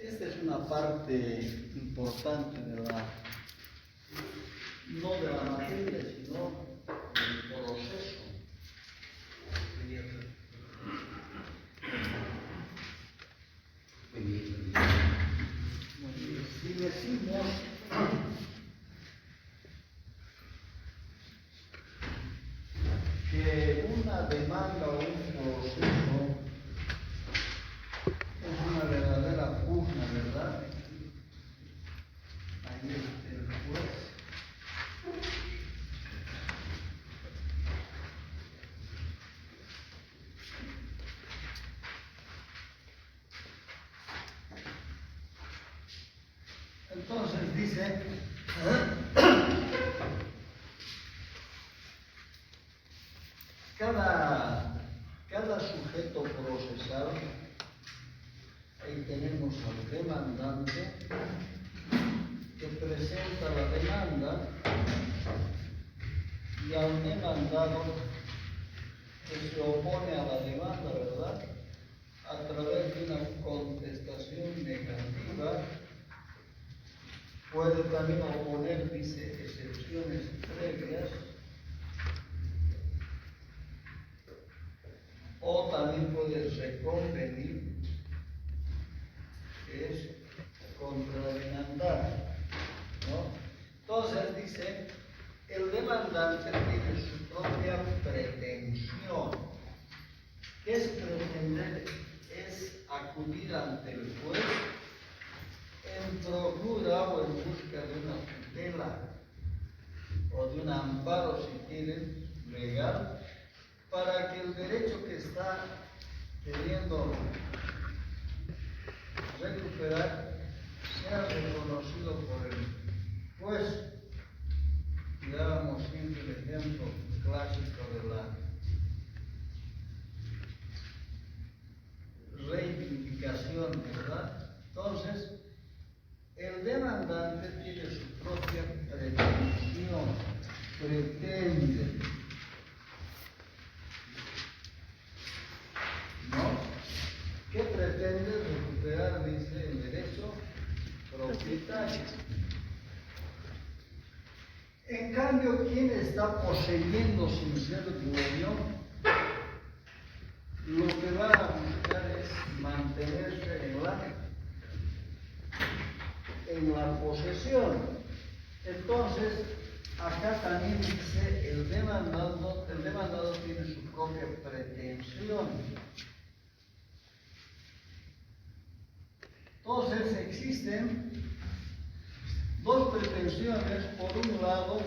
Esta es una parte importante no de la materia, sino del proceso. Si decimos que una demanda o un proceso es una verdadera pugna, ¿verdad? Ahí es el juez. Entonces dice, cada sujeto procesal, ahí tenemos al demandante que presenta la demanda y al demandado que se opone a la demanda, ¿verdad? A través de una contestación negativa. Puede también oponer, dice, excepciones previas, o también puede reconvenir, que es contrademandar, ¿no? Entonces dice, el demandante tiene su propia pretensión. ¿Qué es pretender? Es acudir ante el juez en procura o en busca de una tutela o de un amparo, si quieren, legal, para que el derecho que está queriendo recuperar sea reconocido por el juez. Y dábamos siempre el ejemplo clásico de la reivindicación, ¿verdad? Entonces, el demandante tiene su propia pretensión, pretende, ¿no? ¿Qué pretende? Recuperar, dice, el derecho propietario. En cambio, ¿quién está poseyendo sin ser dueño? Lo que va a buscar es mantenerse en la posesión. Entonces, acá también dice el demandado tiene su propia pretensión. Entonces existen dos pretensiones. Por un lado,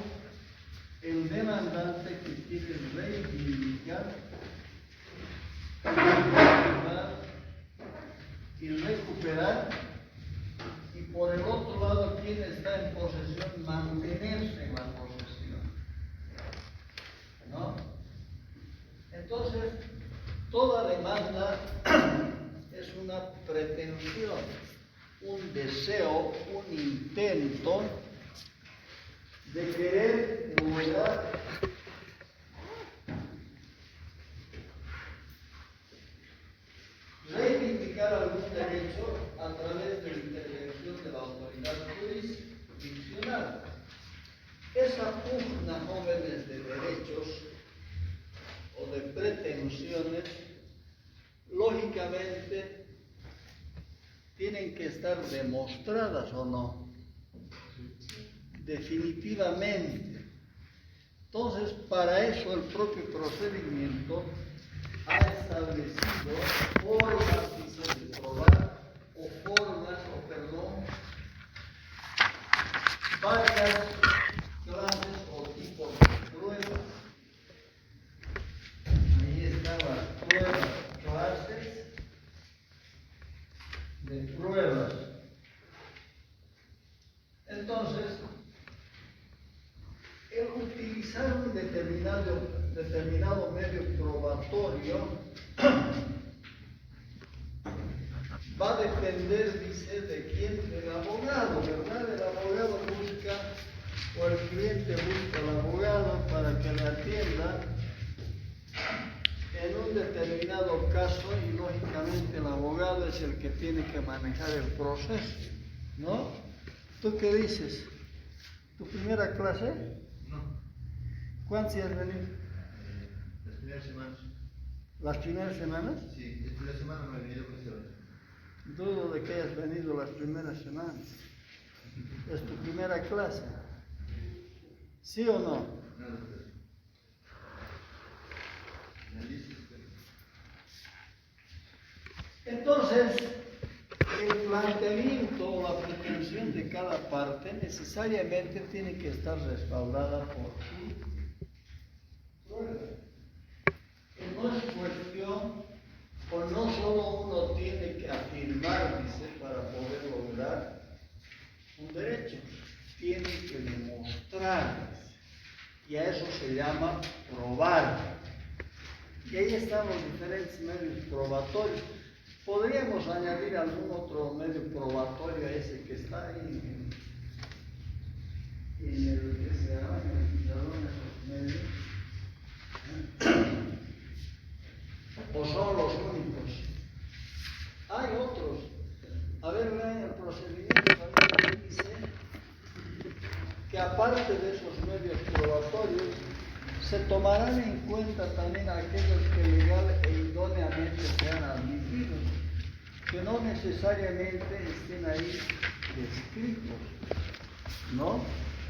el demandante que quiere reivindicar y recuperar, y por el otro lado, quien está en posesión, mantenerse en la posesión, ¿no? Entonces, toda demanda es una pretensión, un deseo, un intento de querer lograr reivindicar algún derecho a través de la intervención de la autoridad jurisdiccional. Esa pugna, jóvenes, de derechos o de pretensiones, lógicamente tienen que estar demostradas o no, definitivamente. Entonces, para eso el propio procedimiento ha establecido formas, dice, de probar, varias clases o tipos de pruebas. Ahí estaban pruebas, clases de pruebas. Entonces, el utilizar un determinado medio probatorio va a depender, dice, de quién, del abogado, ¿verdad? El abogado busca, o el cliente busca al abogado para que le atienda en un determinado caso y lógicamente el abogado es el que tiene que manejar el proceso, ¿no? ¿Tú qué dices? ¿Tu primera clase? No. ¿Cuántos días has venido? Las primeras semanas. ¿Las primeras semanas? Sí, esta la semana no he venido con este. Dudo de que hayas venido las primeras semanas. ¿Es tu primera clase? ¿Sí o no? No, doctor. Me dices que... Entonces, el planteamiento o la pretensión de cada parte necesariamente tiene que estar respaldada por su prueba. Que no es cuestión, o no solo uno tiene que afirmar, dice, para poder lograr un derecho, tiene que demostrar, y a eso se llama probar. Y ahí están los diferentes medios probatorios. Podríamos añadir algún otro medio probatorio a ese que está ahí en el que se llama en el pizarrón, esos medios. ¿O son los únicos? Hay otros. A ver, vean el procedimiento, también dice que aparte de esos medios probatorios, se tomarán en cuenta también aquellos que legal e idóneamente sean admitidos, que no necesariamente estén ahí descritos, ¿no?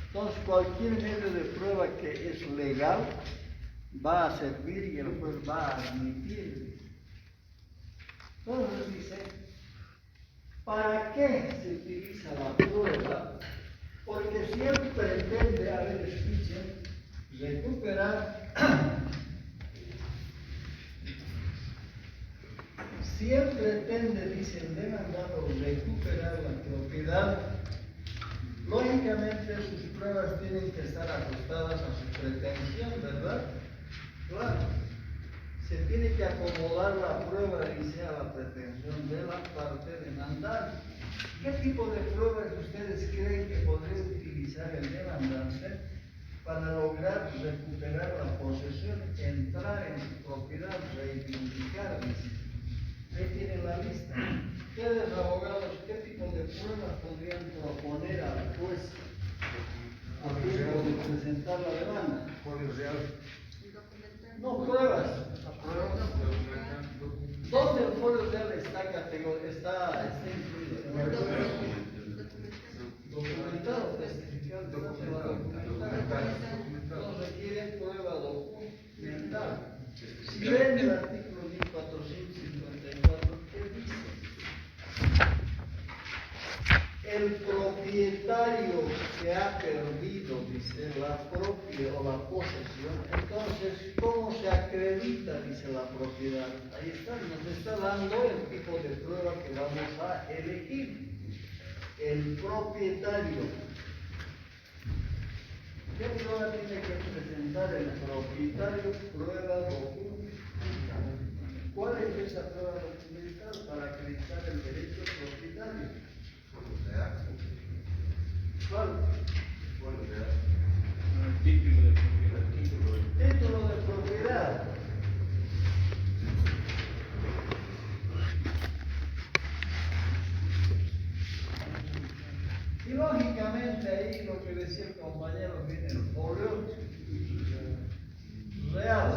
Entonces, cualquier medio de prueba que es legal va a servir y el juez va a admitir. Entonces dice, ¿para qué se utiliza la prueba? Porque si él pretende, a ver, escuchen, recuperar, si él pretende, dice el demandado, recuperar la propiedad, lógicamente sus pruebas tienen que estar ajustadas a su pretensión, ¿verdad? Claro, se tiene que acomodar la prueba, dice, a la pretensión de la parte demandante. ¿Qué tipo de pruebas ustedes creen que podría utilizar el demandante para lograr recuperar la posesión, entrar en su propiedad, reivindicar? Ahí tienen la lista. Ustedes, abogados, ¿qué tipo de pruebas podrían proponer al juez a tiempo de presentar la demanda? Folio real. No, pruebas. ¿Dónde el folio real está incluido? Documentado, testificado. No requieren prueba documental. Si ven el artículo 1454, ¿qué dice? El propietario que ha perdido, dice, la propia o la posesión, entonces, ¿cómo se acredita, dice, la propiedad? Ahí está, nos está dando el tipo de prueba que vamos a elegir. El propietario. ¿Qué prueba tiene que presentar el propietario? Prueba documental. ¿Cuál es esa prueba documental para acreditar el derecho propietario? ¿Cuál? Título de propiedad. Título de propiedad. Y lógicamente ahí lo que decía el compañero viene el folio real.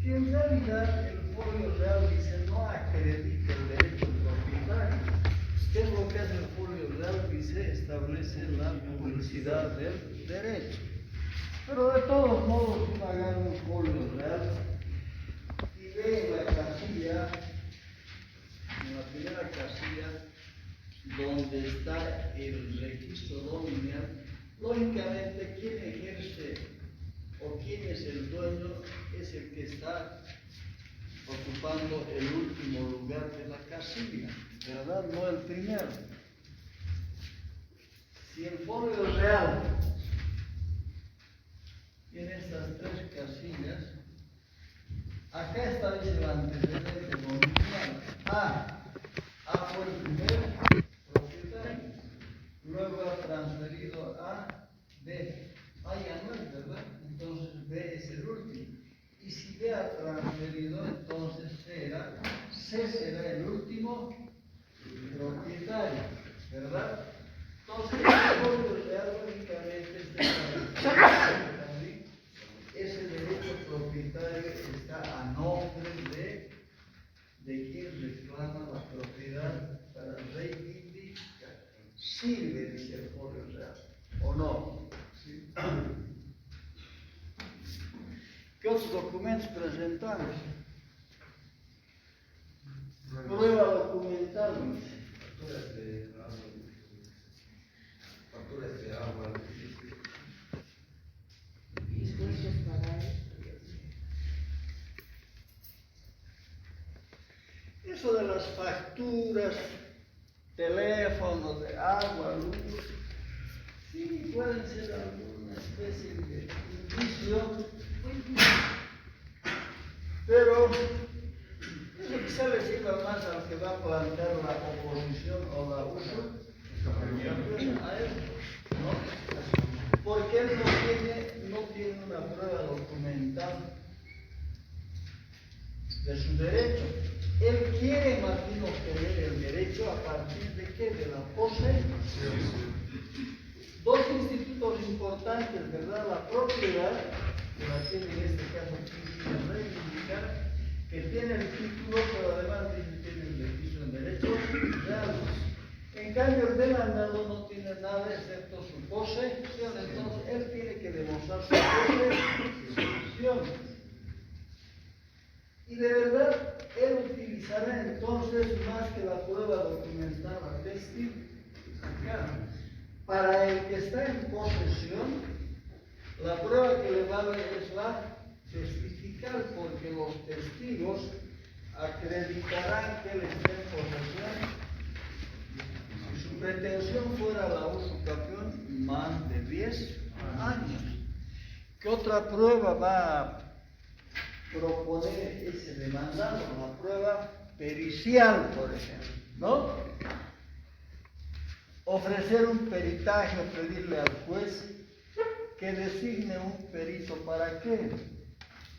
Que en realidad el folio real dice no acredita el derecho propietario. ¿Qué es lo que hace el folio real? Dice, establece la publicidad del derecho. Pero de todos modos, uno agarra un folio real y ve en la casilla, en la primera casilla, donde está el registro dominial, lógicamente quien ejerce o quién es el dueño es el que está ocupando el último lugar de la casilla, ¿verdad? No el primero. Si el folio real tiene estas tres casillas, acá está dice el antecedente dominial. A fue el primer propietario, luego ha transferido a B. Ya no es, ¿verdad? Entonces B es el último. Y si B ha transferido sirve, dice el folio real, ¿o no? Sí. ¿Qué otros documentos presentamos? Prueba documental. Facturas de agua. Facturas de agua. Discursos pagados. Eso de las facturas, teléfonos, de agua, luz, sí pueden ser alguna especie de indicio, pero eso quizá le sirva más al que va a plantear la oposición o la uso a él, ¿no? Porque él no tiene una prueba documental de su derecho. Él quiere, imagino, tener el derecho a partir de qué, de la posesión. Dos institutos importantes, ¿verdad? La propiedad, que la tiene en este caso quisiera reivindicar, que tiene el título, pero además tiene el beneficio en derechos reales. En cambio, el demandado no tiene nada excepto su posesión, entonces él tiene que demostrar su posesión. Y de verdad, él utilizará entonces más que la prueba documental testificar. Para el que está en posesión, la prueba que le vale es la testificar, porque los testigos acreditarán que él está en posesión. Si su pretensión fuera la usurpación, más de 10 años. ¿Qué otra prueba va a proponer ese demandado? La prueba pericial, por ejemplo, ¿no? Ofrecer un peritaje, pedirle al juez que designe un perito. ¿Para qué?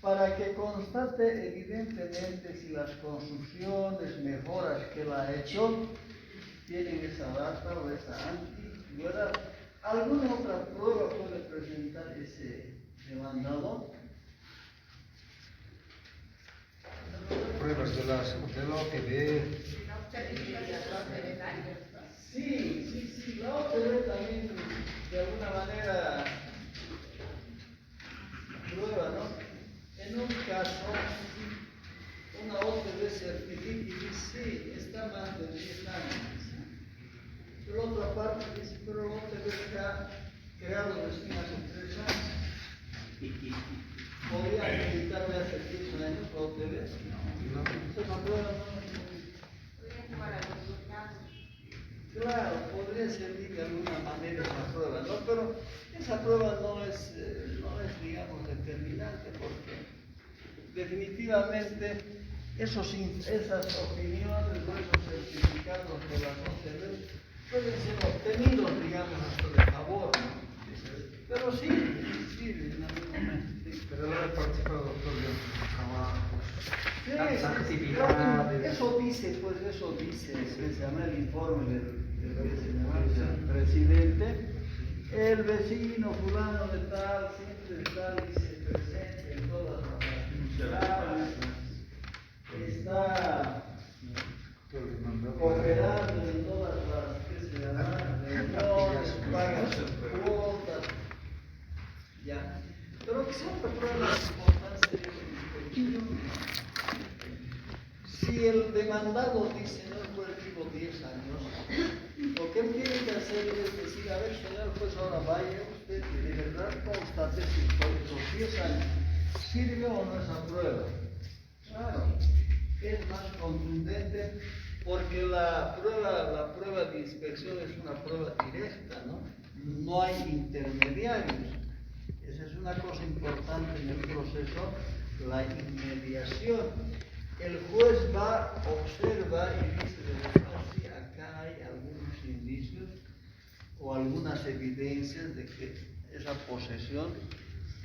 Para que constate evidentemente si las construcciones, mejoras que él ha hecho, tienen esa data o esa antigüedad. ¿Alguna otra prueba puede presentar ese demandado? Pruebas de lo que ve. Sí, la OTB también de alguna manera prueba, ¿no? En un caso, una OTB certifica y dice, sí, está más de 10 años. Pero otra parte dice, pero la OTB está creado recién hace 3 años. ¿Podría acreditarme hace 10 años la OTB? No. Entonces la prueba no. Claro, podría servir de alguna manera esa prueba, ¿no? Pero esa prueba no es, digamos, determinante, porque definitivamente esas opiniones o esos certificados de la OCDE pueden ser obtenidos, digamos, hasta de favor, ¿no? Pero sí, en algún momento. Sí. Pero él ha participado, doctor, en sus trabajos. Sí, actividades. eso dice, se llama el informe del presidente. El vecino fulano de tal siempre está, dice, presente en todas las actividades, está cooperando en todas las reuniones, paga sus cuotas, ya. Pero que siempre prueba la importancia de la inspección. Si el demandado dice, no, pues vivo 10 años, lo que él tiene que hacer es decir, a ver, señor, pues ahora vaya usted y de verdad constate si por esos 10 años sirve o no esa prueba. Claro, es más contundente porque la prueba de inspección es una prueba directa, ¿no? No hay intermediarios. Esa es una cosa importante en el proceso, la inmediación. El juez va, observa y dice, de verdad, sí, acá hay algunos indicios o algunas evidencias de que esa posesión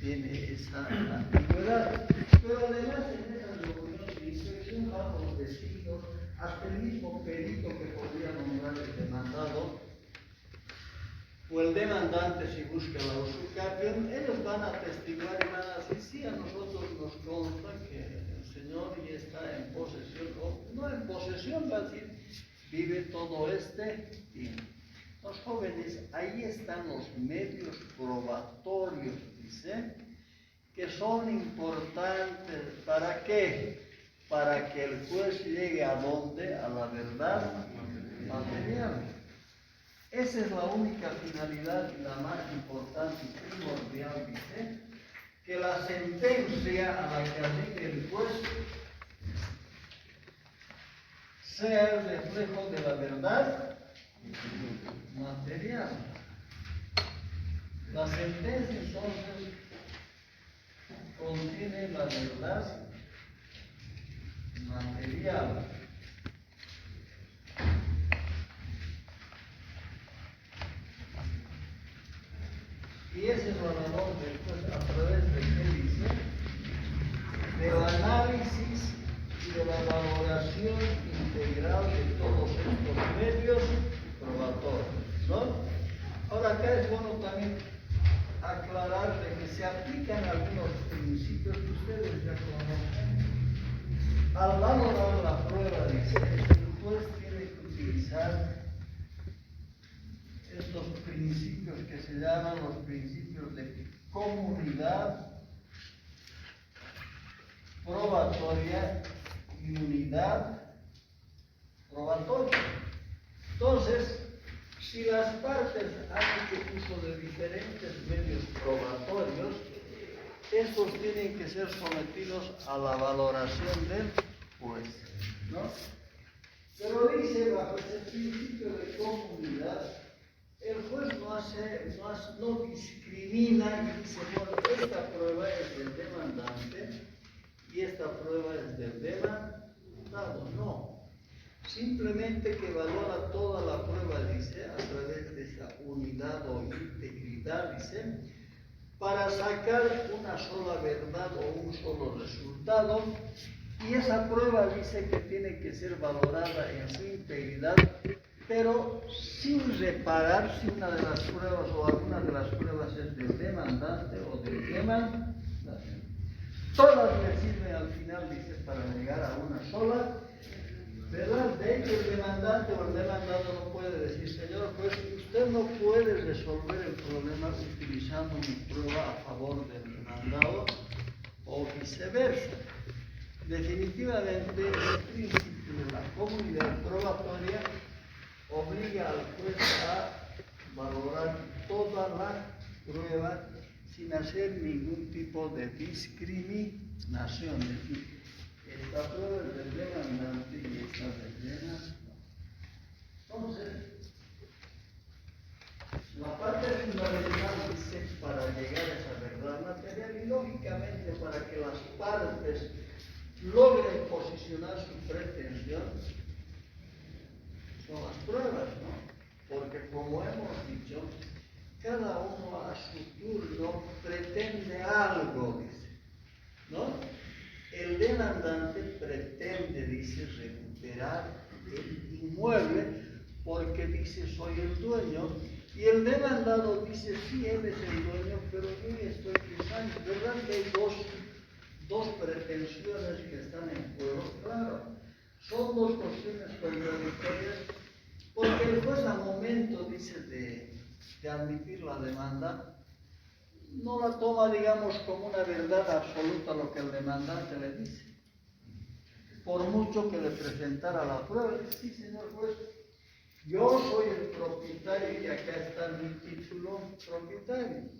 tiene esa antigüedad. Pero además en esas reuniones de inspección van los vecinos, hasta el mismo perito que podría nombrar el demandado, o el demandante si busca la usurpación, ellos van a atestiguar y van a decir, sí, a nosotros nos consta que el señor ya está en posesión, o no en posesión, va a decir, vive todo este tiempo. Los jóvenes, ahí están los medios probatorios, dice, que son importantes. ¿Para qué? Para que el juez llegue a dónde? A la verdad material. Esa es la única finalidad y la más importante y primordial, dice, que la sentencia a la que arribe el juez sea el reflejo de la verdad material. La sentencia entonces contiene la verdad material. Y ese es la labor del juez, a través de qué dice, del análisis y de la valoración integral de todos estos medios probatorios, ¿no? Ahora acá es bueno también aclarar de que se aplican algunos principios que ustedes ya conocen. Al valorar la prueba, dice, el juez tiene que utilizar estos principios que se llaman los principios de comunidad probatoria y unidad probatoria. Entonces, si las partes han hecho uso de diferentes medios probatorios, estos tienen que ser sometidos a la valoración del juez, ¿no? Pero dice, bajo ese principio de comunidad, el juez no discrimina y dice, bueno, esta prueba es del demandante y esta prueba es del demandado. No. Simplemente que valora toda la prueba, dice, a través de esa unidad o integridad, dice, para sacar una sola verdad o un solo resultado. Y esa prueba dice que tiene que ser valorada en su integridad, pero sin reparar si una de las pruebas o alguna de las pruebas es del demandante o del demandante. Todas le sirven al final, dice, para llegar a una sola verdad. De hecho, el demandante o el demandado no puede decir, señor, pues usted no puede resolver el problema utilizando mi prueba a favor del demandado o viceversa. Definitivamente, el principio de la comunidad probatoria obliga al juez a valorar toda la prueba sin hacer ningún tipo de discriminación. Es decir, esta prueba es del demandante y esta del demandado. Entonces, la parte fundamental dice para llegar a esa verdad material y lógicamente para que las partes logren posicionar su pretensión son las pruebas, ¿no? Porque como hemos dicho, cada uno a su turno pretende algo, dice, ¿no? El demandante pretende, dice, recuperar el inmueble porque dice soy el dueño, y el demandado dice sí, él es el dueño, pero yo ya estoy quejando. ¿Verdad que hay dos pretensiones que están en juego? Claro, son dos cuestiones contradictorias, porque el juez al momento, dice, de admitir la demanda, no la toma, digamos, como una verdad absoluta lo que el demandante le dice. Por mucho que le presentara la prueba, dice, sí, señor juez, yo soy el propietario y acá está mi título propietario.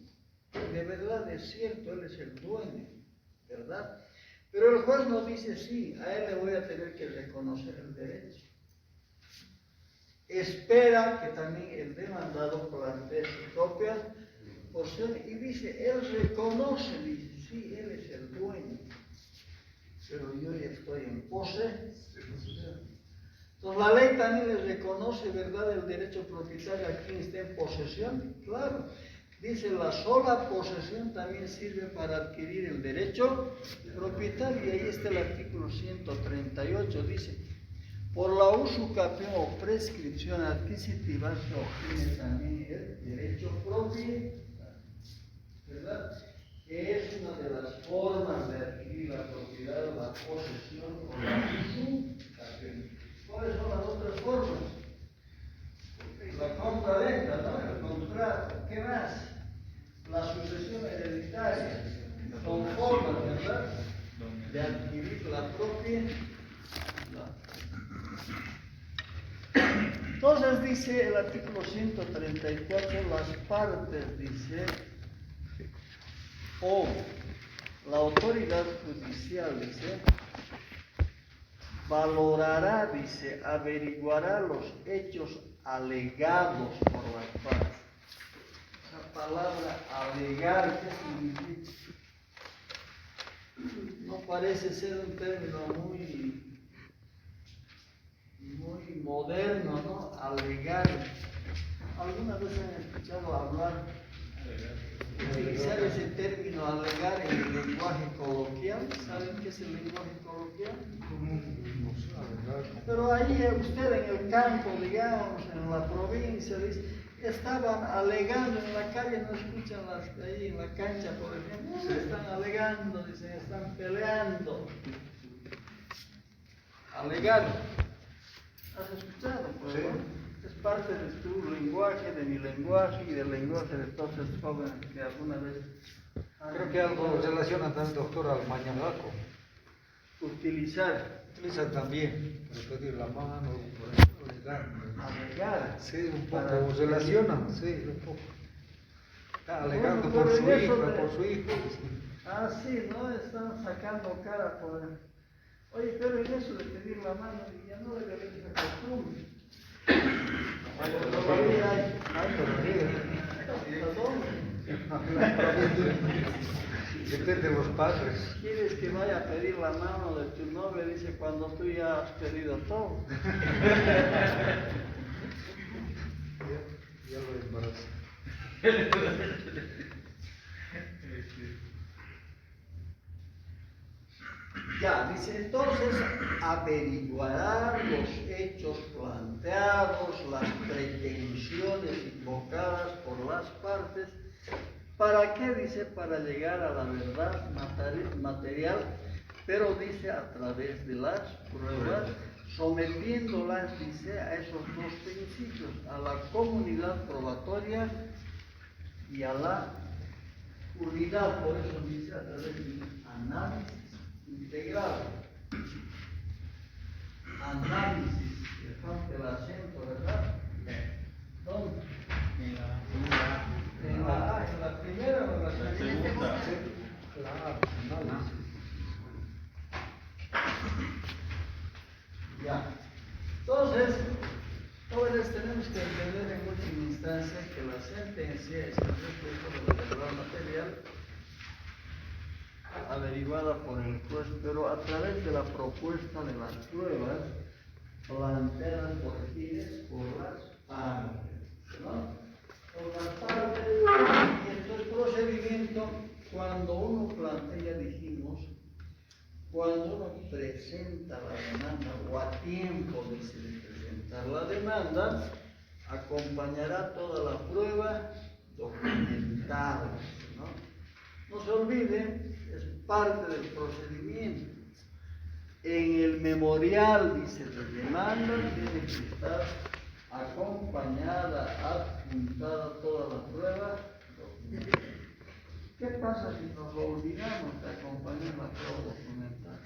De verdad es cierto, él es el dueño, ¿verdad? Pero el juez no dice, sí, a él le voy a tener que reconocer el derecho. Espera que también el demandado plantee su propia posesión y dice, él reconoce, dice, sí, él es el dueño, pero yo ya estoy en posesión. Entonces la ley también les reconoce, ¿verdad?, el derecho propietario a quien esté en posesión. Claro, dice, la sola posesión también sirve para adquirir el derecho propietario. Y ahí está el artículo 138, dice, por la usucapión o prescripción adquisitiva se obtiene también el derecho propietario, ¿verdad? Que es una de las formas de adquirir la propiedad, la posesión o la usucapión. ¿Cuáles son las otras formas? La compra de dice el artículo 134, las partes, dice, o la autoridad judicial, dice, valorará, dice, averiguará los hechos alegados por las partes. Esa palabra alegar, ¿qué significa? No parece ser un término muy moderno, ¿no? Alegar. ¿Alguna vez han escuchado hablar, utilizar ese término alegar en el lenguaje coloquial? ¿Saben qué es el lenguaje coloquial? No sé, la verdad. Pero ahí usted en el campo, digamos, en la provincia, dice, estaban alegando en la calle, no escuchan ahí en la cancha, por ejemplo, están alegando, dicen, están peleando. Alegar. ¿Has escuchado? Pues, Sí. Es parte de tu lenguaje, de mi lenguaje y del lenguaje de todos estos jóvenes que alguna vez han Creo que algo relaciona también, doctor, al mañanaco. utilizar. Utiliza también para pedir la mano, para alegar. Alegar. Sí, un Para- poco relacionan, sí, un poco. Está alegando Bueno, por pero su en eso hija, de- por su hijo. Ah, sí, ¿no? Están sacando cara por el... Oye, pero en eso de pedir la mano, ya no debe haber esa costumbre. Todavía hay. Ay, todavía. ¿Hasta dónde? Depende de los padres. ¿Quieres que vaya a pedir la mano de tu novia? Dice, cuando tú ya has pedido todo. Ya lo embaraza. Ya, dice, entonces averiguará los hechos planteados, las pretensiones invocadas por las partes. ¿Para qué? Dice, para llegar a la verdad material, pero dice a través de las pruebas, sometiéndolas, dice, a esos dos principios, a la comunidad probatoria y a la unidad. Por eso dice a través de análisis integral. Análisis, que falta el acento, ¿verdad? ¿Dónde? En la primera o en la segunda. Claro, análisis. Ya. Entonces, jóvenes, tenemos que entender en última instancia que la sentencia es el reflejo de la verdad material averiguada por el juez, pero a través de la propuesta de las pruebas planteadas por quienes, por las partes, ¿no? Por las partes, y entonces el procedimiento, cuando uno plantea, dijimos, cuando uno presenta la demanda o a tiempo dice de presentar la demanda, acompañará toda la prueba documentada, ¿no? No se olviden, es parte del procedimiento. En el memorial, dice, de demanda tiene que estar acompañada, adjuntada toda la prueba documentada. ¿Qué pasa si nos olvidamos de acompañar la prueba documental?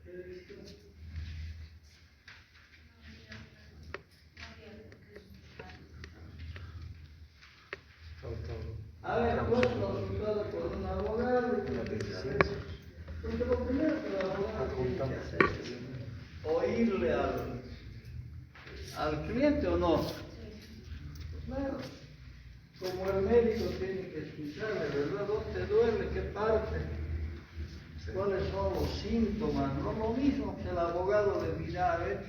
¿Qué dices tú? Haber puesto consultado por un abogado y que dice, a ver, porque lo primero que el abogado tiene que hacer es oírle al cliente o no. Pues claro, como el médico tiene que escucharle, ¿verdad? ¿Dónde te duele? ¿Qué parte? ¿Cuáles son los síntomas? No lo mismo que el abogado le dirá, a ver,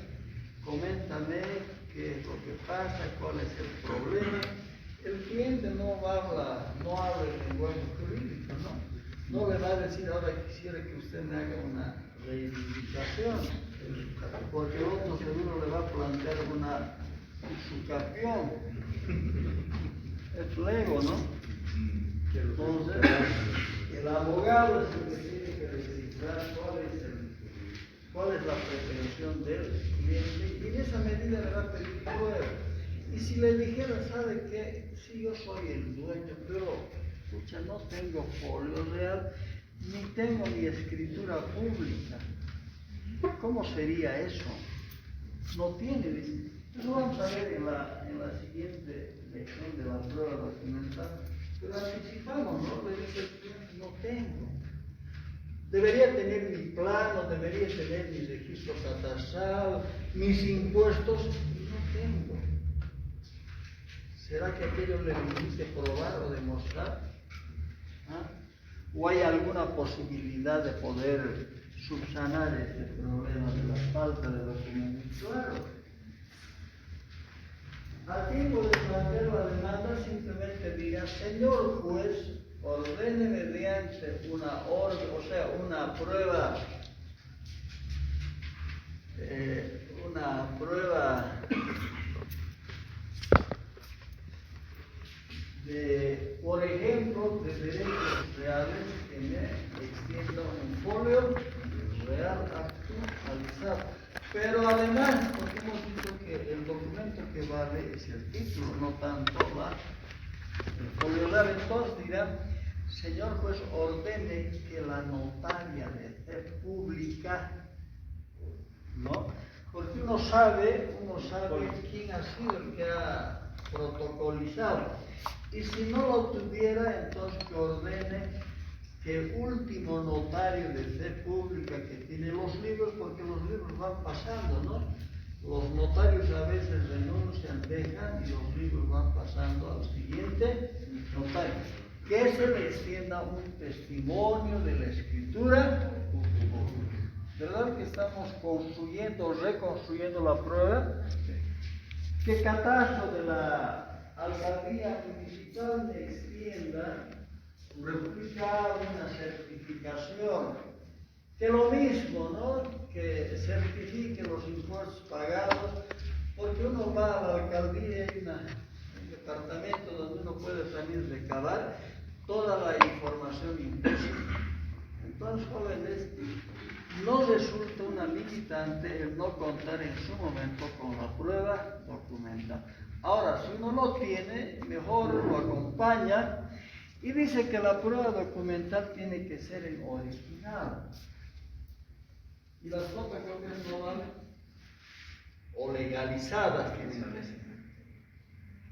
coméntame qué es lo que pasa, cuál es el problema. El cliente no habla el lenguaje jurídico, ¿no? No le va a decir, ahora quisiera que usted me haga una reivindicación, porque el otro seguro le va a plantear una usucapión. Es lego, ¿no? Entonces, el abogado es el que tiene que descifrar cuál es la pretensión del cliente y en esa medida le va a pedir pruebas. Y si le dijera, ¿sabe qué? Sí, yo soy el dueño, pero, escucha, no tengo folio real, ni tengo ni escritura pública. ¿Cómo sería eso? No tiene, dice. Eso vamos a ver en la siguiente lección de la prueba documental. Pero anticipamos, ¿no? Le dice el cliente, no tengo. Debería tener mi plano, debería tener mi registro catastral, mis impuestos, y no tengo. ¿Será que aquello le limite probar o demostrar? ¿Ah? ¿O hay alguna posibilidad de poder subsanar este problema de la falta de documentos? Claro. A tiempo de plantear la demanda, simplemente diga, señor juez, ordene mediante una orden, o sea, una prueba de, por ejemplo, de derechos reales que me extienda un folio real actualizado. Pero además, porque hemos dicho que el documento que vale es el título, no tanto el folio real. Entonces dirán, señor juez, ordene que la notaria de fe pública, ¿no? Porque uno sabe quién ha sido el que ha protocolizado. Y si no lo tuviera, entonces que ordene que el último notario de fe pública que tiene los libros, porque los libros van pasando, ¿no? Los notarios a veces renuncian, dejan y los libros van pasando al siguiente notario. Que se le extienda un testimonio de la escritura. ¿Verdad que estamos reconstruyendo la prueba? Que catastro de la alcaldía municipal me extienda un duplicado, una certificación. Que lo mismo, ¿no? Que certifique los impuestos pagados, porque uno va a la alcaldía y un departamento donde uno puede también recabar toda la información impuesta. Entonces, jóvenes, no resulta una limitante el no contar en su momento con la prueba documental. Ahora, si uno no tiene, mejor lo acompaña y dice que la prueba documental tiene que ser en original. Y las fotocopias no van, o legalizadas tienen que ser.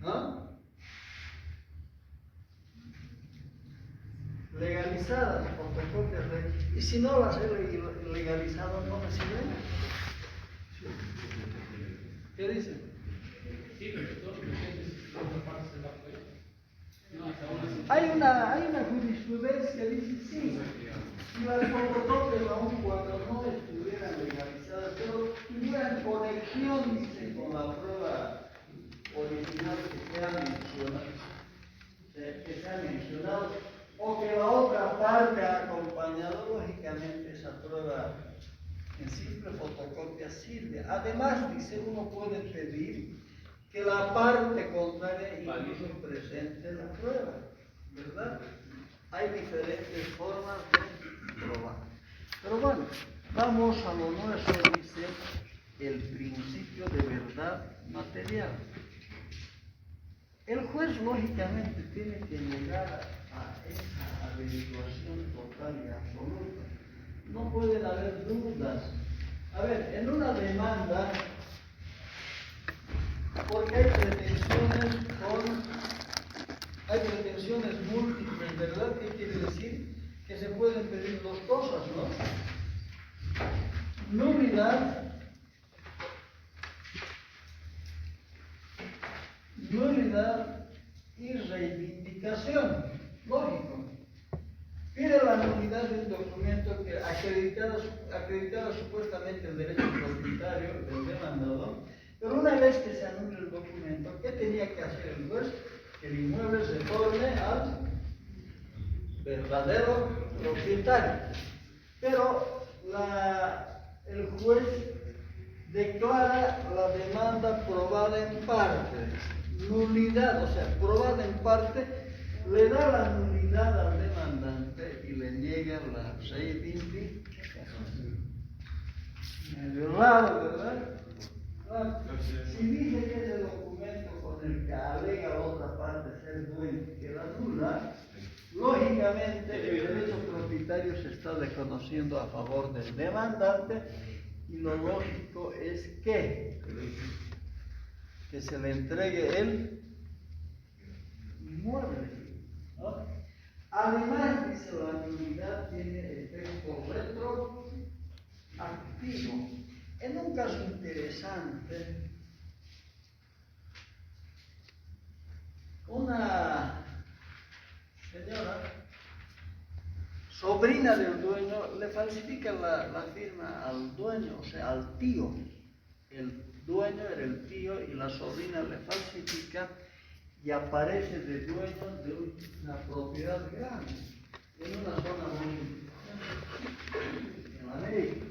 ¿No? Legalizadas, fotocopias. Y si no las he legalizado, ¿no me sirven? ¿Qué dicen? Sí, pero todos los partes de la prueba. Hay una jurisprudencia que dice sí. Si las fotocopias aún cuando no estuvieran legalizadas, pero tuvieran conexión, dice, con la prueba original que se ha mencionado, o que la otra parte ha acompañado, lógicamente esa prueba en simple fotocopia sirve. Además, dice, uno puede pedir que la parte contraria incluso presente la prueba, ¿verdad? Hay diferentes formas de probar. Pero bueno, vamos a lo nuestro, dice el principio de verdad material. El juez lógicamente tiene que llegar a esa averiguación total y absoluta. No pueden haber dudas. A ver, en una demanda, porque hay pretensiones múltiples, ¿verdad? ¿Qué quiere decir? Que se pueden pedir dos cosas, ¿no? Nulidad y reivindicación. Lógico. Pide la nulidad de un documento que acreditara supuestamente el derecho propietario del demandado, pero una vez que se anule el documento, ¿qué tenía que hacer el juez? Que el inmueble se torne al verdadero propietario. Pero el juez declara la demanda probada en parte. Nulidad, o sea, probada en parte, le da la nulidad al demandante y le niega la reivindicación. Es raro, ¿verdad? Si dice que ese documento con el que alega la otra parte ser dueño queda nula, lógicamente el derecho propietario se está reconociendo a favor del demandante y lo lógico es que se le entregue el inmueble, ¿no? Además, dice, la nulidad tiene efecto retroactivo. En un caso interesante, una señora, sobrina del dueño, le falsifica la firma al dueño, o sea, al tío. El dueño era el tío y la sobrina le falsifica y aparece de dueño de una propiedad grande, en una zona muy en América.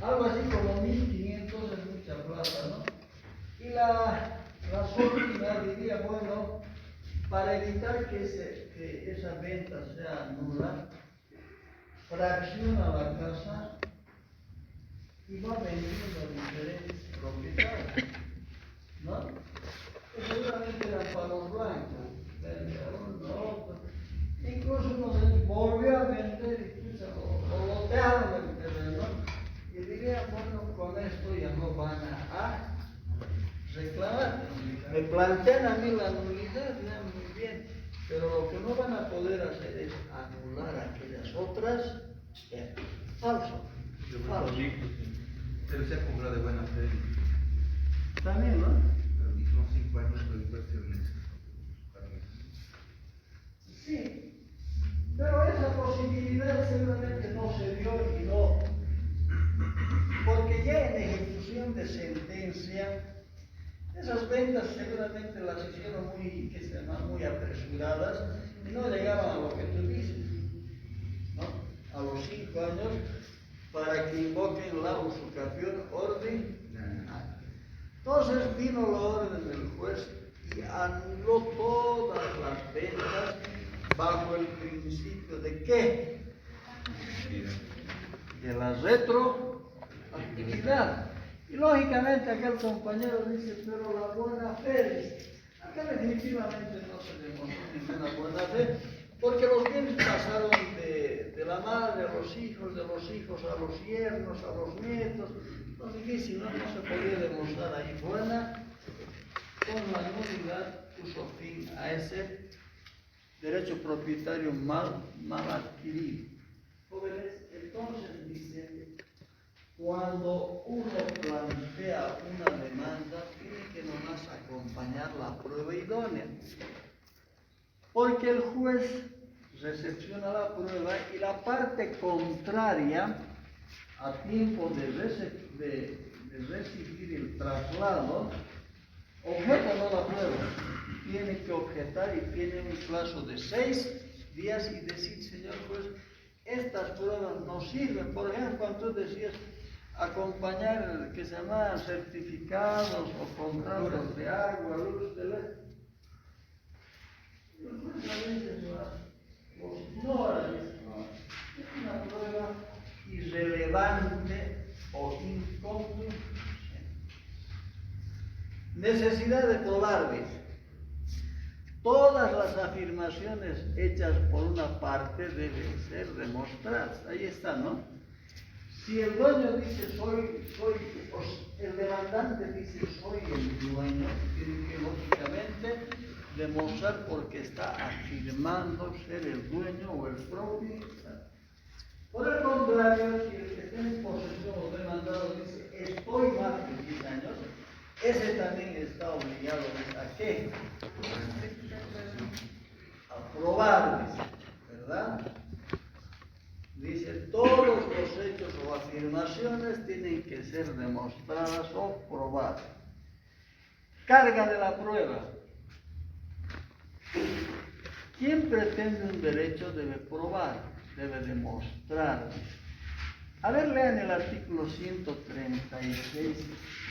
Algo así como 1500 es mucha plata, ¿no? Y la sobrina diría, bueno, para evitar que esa venta sea nula, fracciona la casa y va vendiendo a diferentes propietarios, ¿no? Que seguramente eran palos blancos, vende a uno, otro. Incluso uno se volvió a vender y lo lotearon el terreno y diría, bueno, con esto ya no van a reclamar. Me plantean a mí la nulidad, muy bien, pero lo que no van a poder hacer es anular aquellas otras. Falso. Falso. Pero se ha comprado de buena fe. También, ¿no? Pero son 5 años de inversiones. Sí, pero esa posibilidad seguramente no se dio y no, porque ya en ejecución de sentencia, esas ventas seguramente las hicieron muy apresuradas y no llegaban a lo que tú dices, ¿no? A los 5 años para que invoquen la usucapión ordinaria. Entonces vino la orden del juez y anuló todas las ventas bajo el principio de ¿qué? De la retroactividad. Y lógicamente aquel compañero dice, pero la buena fe, acá definitivamente no se demostró ninguna buena fe, porque los bienes pasaron de la madre a los hijos, de los hijos a los yernos, a los nietos. Entonces difícil, no se podía demostrar ahí buena. Con la nulidad puso fin a ese derecho propietario mal adquirido. Jóvenes, entonces dice, cuando uno plantea una demanda, tiene que nomás acompañar la prueba idónea. Porque el juez recepciona la prueba y la parte contraria, a tiempo de recibir el traslado, objeta no la prueba. Tiene que objetar y tiene un plazo de 6 días y decir, señor juez, estas pruebas no sirven. Por ejemplo, cuando tú decías acompañar, que se llaman certificados o contratos de agua, luz, teléfono. Los jueces a veces los ignoran. Es una prueba irrelevante o inconcluyente. Necesidad de probar, dice. Todas las afirmaciones hechas por una parte deben ser demostradas. Ahí está, ¿no? Si el dueño dice el demandante dice soy el dueño, tiene que lógicamente demostrar porque está afirmando ser el dueño o el propietario. Por el contrario, si el que está en posesión o demandado dice estoy más de 10 años, ese también está obligado a qué? A probar, ¿verdad? Dice, todos los hechos o afirmaciones tienen que ser demostradas o probadas. Carga de la prueba. Quien pretende un derecho debe probar, debe demostrar. A ver, lean el artículo 136.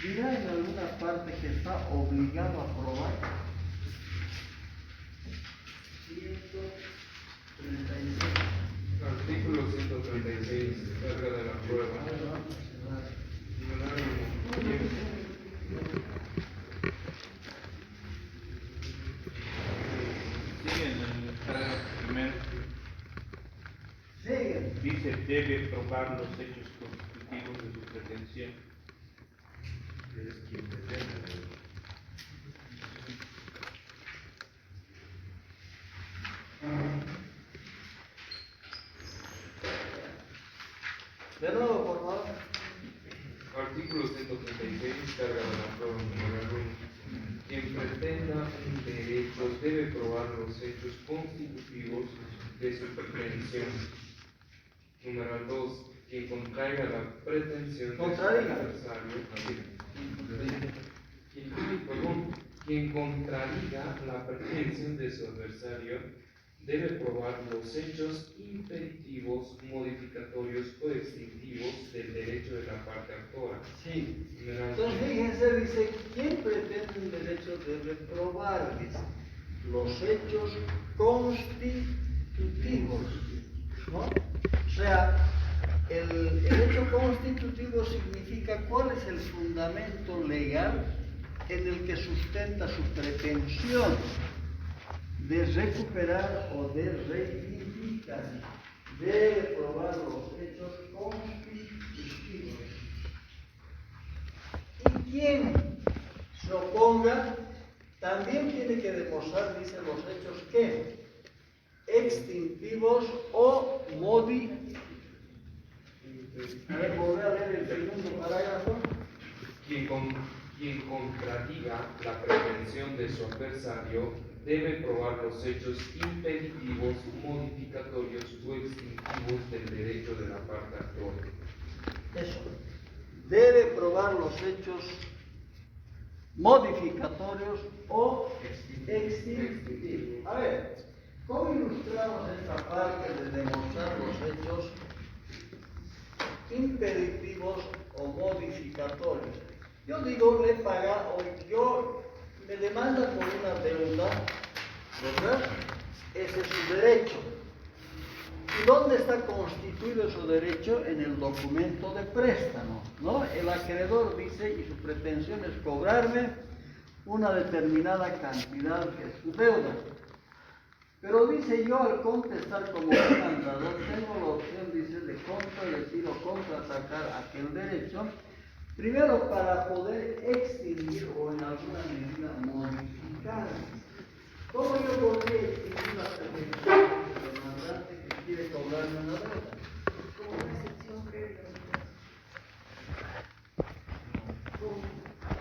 ¿Dirá en alguna parte que está obligado a probar? 136. Artículo 136, carga de la prueba. Sigue en el parágrafo primero. Sigue. Dice, debe probar los hechos constitutivos de su pretensión. Es quien pretende. De nuevo, por favor. Artículo 136, carga de la prueba número 1. Quien pretenda un derecho debe probar los hechos constitutivos de su pretensión. Número 2. Quien contraiga la pretensión de su adversario. Quien contradiga la pretensión de su adversario debe probar los hechos impeditivos, modificatorios o extintivos del derecho de la parte actora. Sí. Número Entonces, fíjense, dice, ¿quién pretende un derecho debe probar? Dice, los hechos constitutivos, ¿no? O sea, el hecho constitutivo significa cuál es el fundamento legal en el que sustenta su pretensión de recuperar o de reivindicar. Debe probar los hechos constitutivos. Y quien se oponga también tiene que demostrar, dice, los hechos que extintivos o modificativos. A ver, volver a leer el segundo parágrafo. Quien contradiga la pretensión de su adversario debe probar los hechos impeditivos, modificatorios o extintivos del derecho de la parte actora. Eso. Debe probar los hechos modificatorios o extintivos. A ver, ¿cómo ilustramos esta parte de demostrar los hechos impeditivos o modificatorios? Yo digo, le paga o yo me demanda por una deuda, ¿verdad? Ese es su derecho. ¿Y dónde está constituido su derecho? En el documento de préstamo, ¿no? El acreedor dice, y su pretensión es cobrarme una determinada cantidad que es su deuda. Pero dice, yo al contestar como demandador tengo la opción, dice, de contradecir o contraatacar aquel derecho, primero para poder extinguir o en alguna medida modificar. ¿Cómo yo podría extinguir la pretensión del demandante que quiere cobrarme una deuda? Como una excepción previa.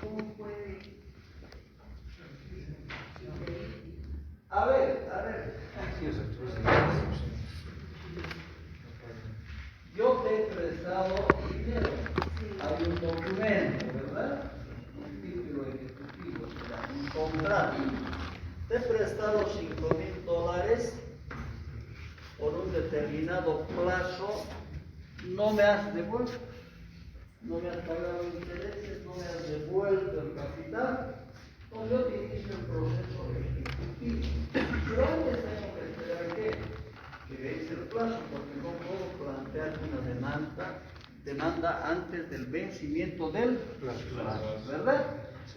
¿Cómo puede? A ver. Yo te he prestado dinero. Hay un documento, ¿verdad? Un título ejecutivo, o sea, un contrato. Te he prestado $5,000 por un determinado plazo, no me has devuelto, no me has pagado intereses, no me has devuelto el capital, entonces yo te inicio el proceso ejecutivo. Pero antes tengo que esperar que vence el plazo, porque no puedo plantear una demanda antes del vencimiento del plazo, ¿verdad?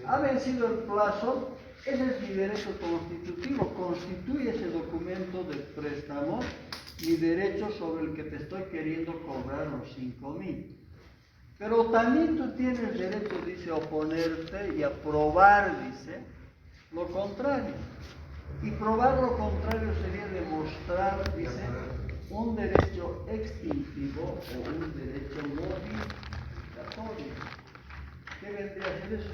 Ha vencido el plazo, ese es mi derecho constitutivo, constituye ese documento de préstamo mi derecho sobre el que te estoy queriendo cobrar los 5,000. Pero también tú tienes derecho, dice, a oponerte y a probar, dice, lo contrario. Y probar lo contrario sería demostrar, dice, un derecho extintivo o un derecho modificatorio. ¿Qué vendría a ser eso?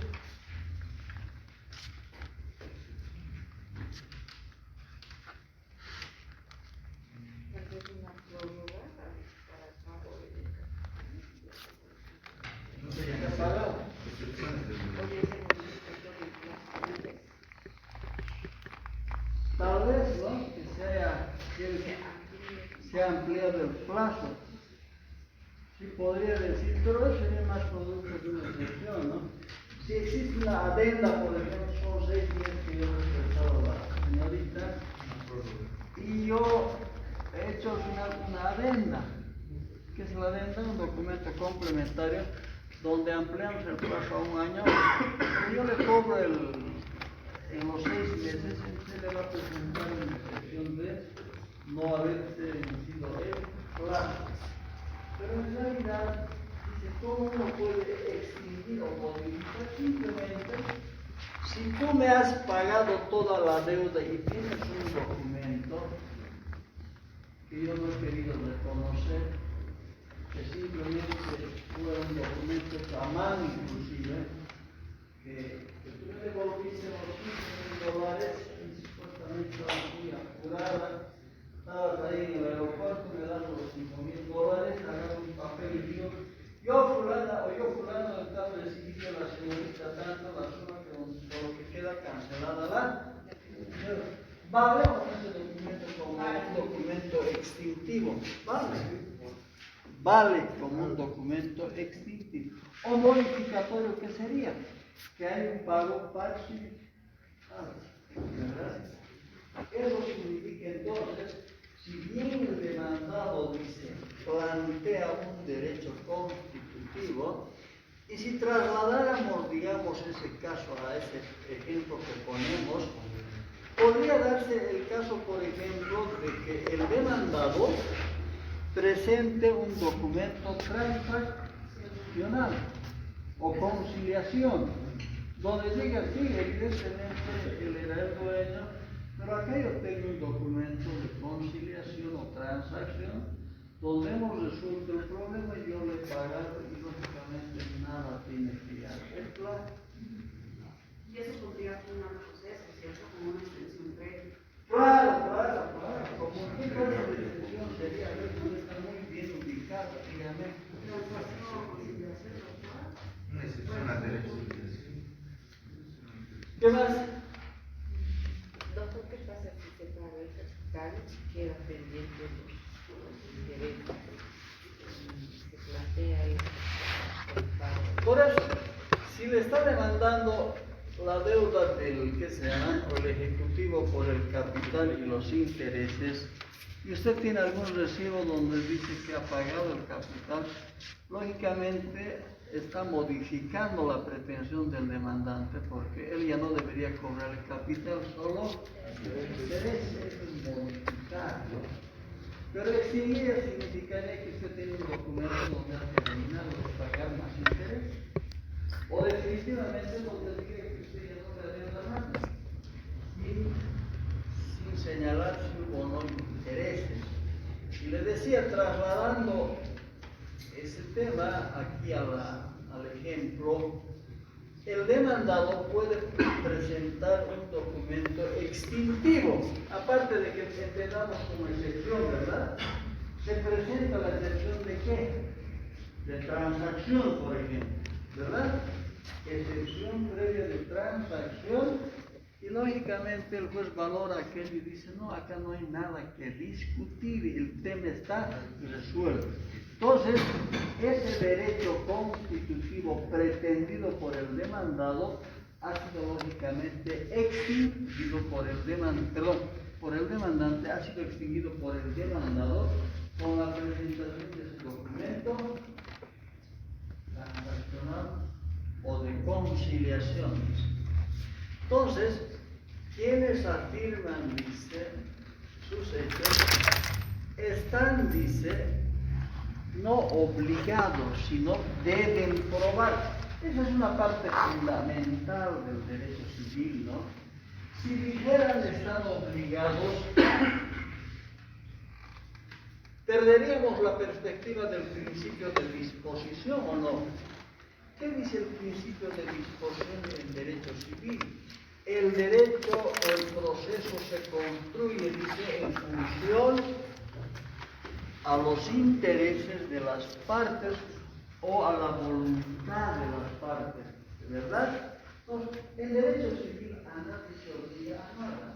Porque es una prórroga para el pago de No se haya pagado. Oye, ese modificatorio de Tal vez, ¿no? Que se ha ampliado el plazo. Sí podría decir, pero eso sería más producto de una excepción, ¿no? Si existe una adenda, por ejemplo, son 6 meses que yo he prestado a la señorita, y yo he hecho al final una adenda. ¿Qué es la adenda? Un documento complementario donde ampliamos el plazo a 1 año, pero yo le cobro en los 6 meses, se le va a presentar una excepción de no haberse vencido el plazo. Pero en realidad, dice, ¿cómo uno puede extinguir o modificar? Simplemente, si tú me has pagado toda la deuda y tienes un documento que yo no he querido reconocer, que simplemente fue un documento hecho a mano inclusive, que tú me devolviste los $5,000 y supuestamente estaba muy apurada, estabas ahí en el aeropuerto, me das los $5,000, agarro un papel y digo, yo fulano del tal recibido la señorita tanto la suma que por lo que queda cancelada la vale o no ese documento como un documento extintivo, vale como un documento extintivo o modificatorio, que sería que hay un pago parcial, ¿verdad? Eso significa entonces, si bien el demandado dice, plantea un derecho constitutivo, y si trasladáramos, digamos, ese caso a ese ejemplo que ponemos, podría darse el caso, por ejemplo, de que el demandado presente un documento transaccional o conciliación, donde diga, sí, evidentemente él era el dueño, pero acá yo tengo un documento de conciliación o transacción donde hemos resuelto el problema y yo le he pagado y lógicamente nada tiene que arreglar. Y eso podría ser un proceso, ¿cierto? Como una extensión previa. Claro. Como qué clase de extensión sería, está muy bien ubicado, dígame. Transacción o conciliación, ¿no? Una excepción al derecho de liquidación. ¿Qué más? Doctor, ¿qué pasa si se paga el capital y queda pendiente los intereses? Se plantea el pago. Por eso, si le está demandando la deuda del que se llama, o el ejecutivo por el capital y los intereses, y usted tiene algún recibo donde dice que ha pagado el capital, lógicamente está modificando la pretensión del demandante, porque él ya no debería cobrar el capital, solo el interés, es modificarlo. Pero extinguir significaría que usted tiene un documento donde ha terminado de pagar más interés, o definitivamente donde diga que usted ya no le debe nada, sin señalar si hubo o no intereses. Y le decía, trasladando ese tema aquí al ejemplo, el demandado puede presentar un documento extintivo, aparte de que entendamos como excepción, ¿verdad? Se presenta la excepción de qué? De transacción, por ejemplo, ¿verdad? Excepción previa de transacción, y lógicamente el juez valora aquello y dice, no, acá no hay nada que discutir, el tema está resuelto. Entonces, ese derecho constitutivo pretendido por el demandado ha sido lógicamente extinguido por el demandante, ha sido extinguido por el demandador con la presentación de ese documento transaccional o de conciliación. Entonces, quienes afirman, dice, sus hechos, están, dice, no obligados, sino deben probar. Esa es una parte fundamental del derecho civil, ¿no? Si dijeran están obligados, perderíamos la perspectiva del principio de disposición, ¿o no? ¿Qué dice el principio de disposición en derecho civil? El derecho o el proceso se construye, dice, en función a los intereses de las partes o a la voluntad de las partes, ¿verdad? Entonces, en derecho civil a nadie se obliga a nada.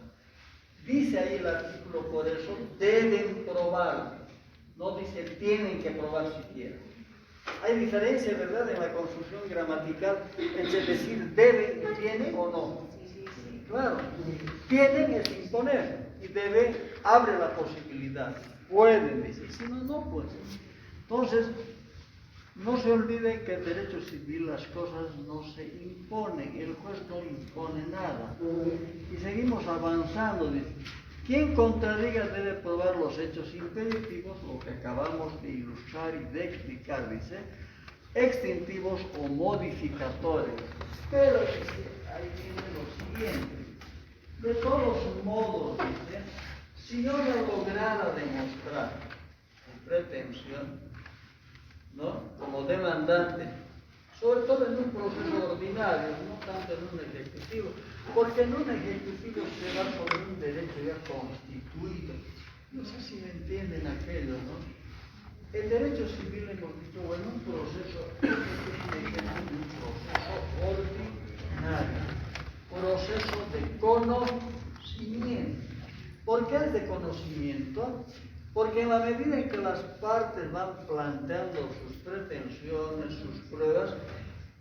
Dice ahí el artículo, por eso, deben probar. No dice tienen que probar siquiera. Hay diferencia, ¿verdad?, en la construcción gramatical entre decir deben y tiene o no. Claro, tienen es imponer y debe abre la posibilidad. Pueden, dice, si no, no pueden. Entonces, no se olviden que en derecho civil las cosas no se imponen, el juez no impone nada. Y seguimos avanzando, dice, Quien contradiga debe probar los hechos impeditivos, lo que acabamos de ilustrar y de explicar, dice, extintivos o modificatorios. Pero dice, ahí viene lo siguiente. De todos modos, dice, si yo no lograra demostrar con pretensión, ¿no?, como demandante, sobre todo en un proceso ordinario, no tanto en un ejecutivo, porque en un ejecutivo se va sobre un derecho ya constituido. No sé si me entienden aquello, ¿no? El derecho civil, hemos dicho, o en un proceso, tiene que ser un proceso ordinario, proceso de conocimiento. ¿Por qué es de conocimiento? Porque en la medida en que las partes van planteando sus pretensiones, sus pruebas,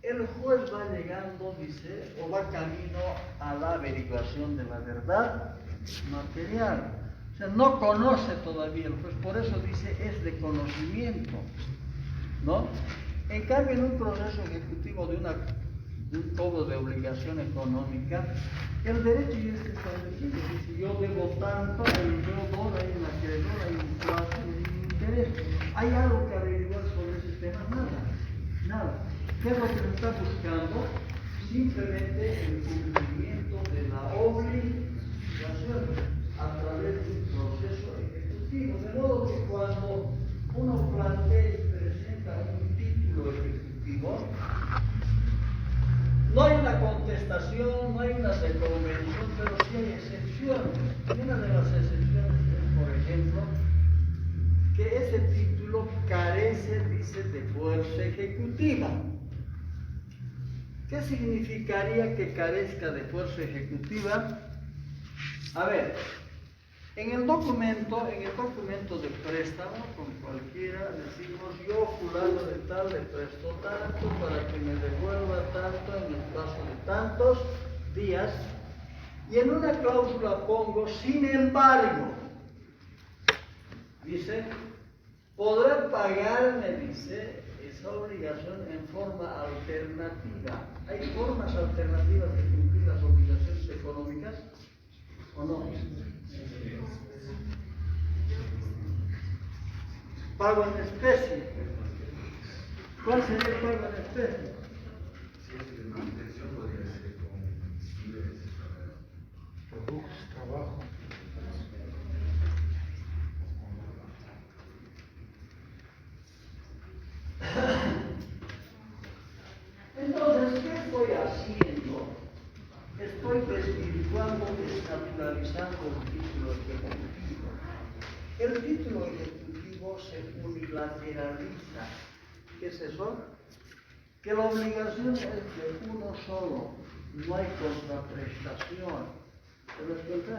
el juez va llegando, dice, o va camino a la averiguación de la verdad material. O sea, no conoce todavía el juez, por eso dice, es de conocimiento, ¿no? En cambio, en un proceso ejecutivo de un cobro de obligación económica, el derecho ya está establecido. Si yo debo tanto, hay un deudor, hay un acreedor, hay un plazo, hay un interés. ¿Hay algo que averiguar sobre ese tema? Nada. ¿Qué es lo que se está buscando? Simplemente el cumplimiento de la obligación a través de un proceso ejecutivo. De modo que cuando uno plantea y presenta un título ejecutivo, no hay una contestación, no hay una reconvención, pero sí hay excepciones. Y una de las excepciones es, por ejemplo, que ese título carece, dice, de fuerza ejecutiva. ¿Qué significaría que carezca de fuerza ejecutiva? A ver, en el documento de préstamo, con cualquiera, decimos, yo fulano de tal le presto tanto para que me devuelva tanto en el plazo de tantos días, y en una cláusula pongo, sin embargo, dice, podrá pagarme, dice, esa obligación en forma alternativa. ¿Hay formas alternativas de cumplir las obligaciones económicas o no? Pago en especie. ¿Cuál sería el pago en especie? Si es de manutención, podría ser con víveres, Productos, trabajo. Entonces, ¿qué estoy haciendo? Estoy desvirtuando, desnaturalizando el título ejecutivo. El título ejecutivo se unilateraliza. ¿Qué es eso? Que la obligación es de uno solo, no hay contraprestación. ¿Se lo explica?